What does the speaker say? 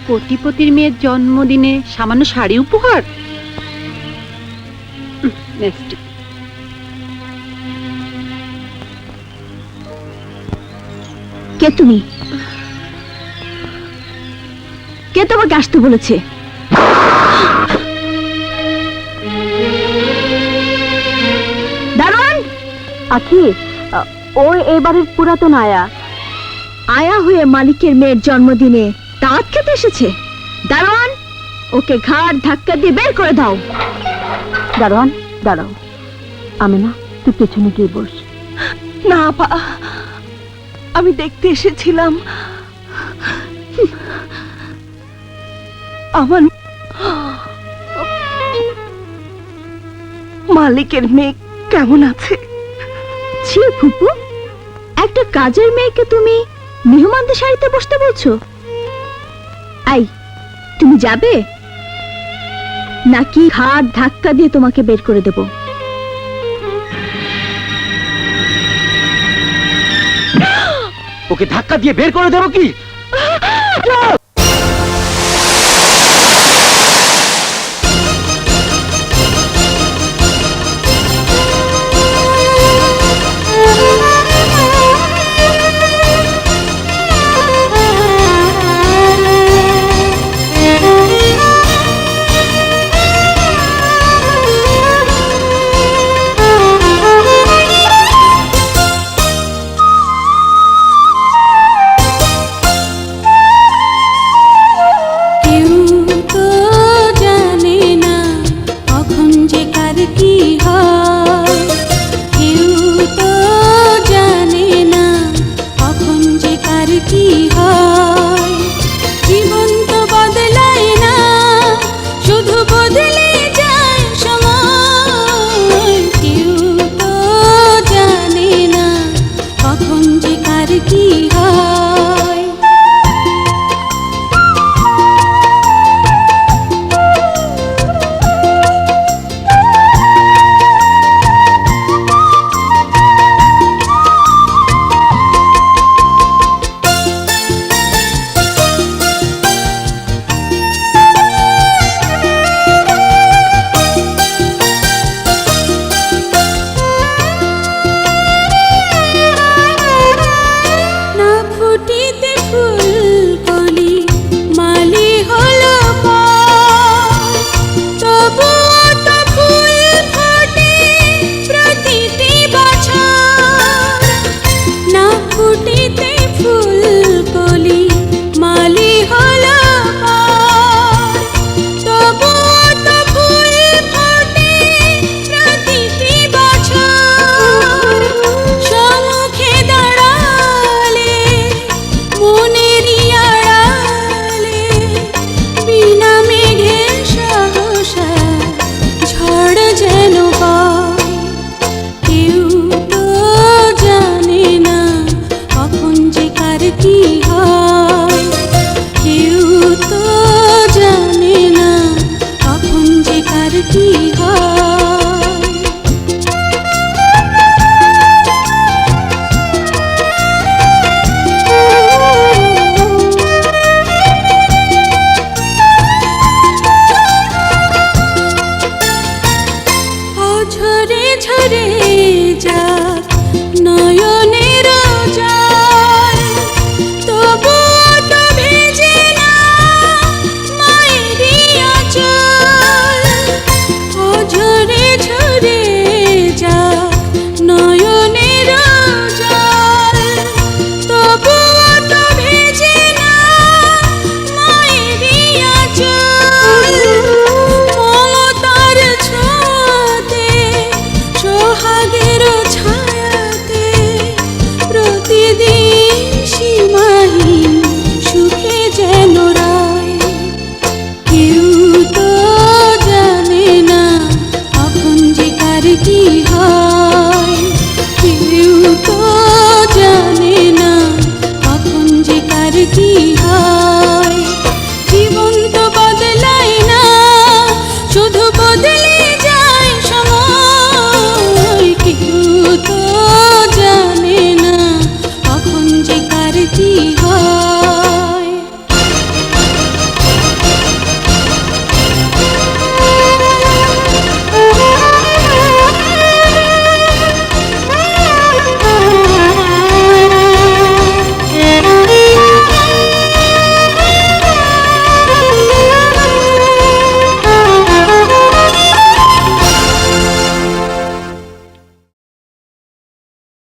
কোটিপতির মেয়ের জন্মদিনে সামান্য শাড়ি উপহার? কে তুমি? কে তোমাকে আসতে বলেছে? দারোয়ান! আখি, ও এবারের পুরাতন আয়া। আয়া হয়ে মালিকের মেয়ের জন্মদিনে দাওয়াত খেতে এসেছে। দারোয়ান, ওকে ঘাড় ধাক্কা দিয়ে বের করে দাও। দারোয়ান, দাঁড়াও। আমেনা, তুই পেছনে গিয়ে বস। না আপা, আমি দেখতে এসেছিলাম আমার মালিকের মেয়ে কেমন আছে। ছি ফুপু, একটা কাজের মেয়েকে তুমি মেহমানদের শাড়িতে বসতে বলছো? আই, তুমি যাবে নাকি ঘাড় ধাক্কা দিয়ে তোমাকে বের করে দেব? ওকে ধাক্কা দিয়ে বের করে দেবো কি? কি হয়।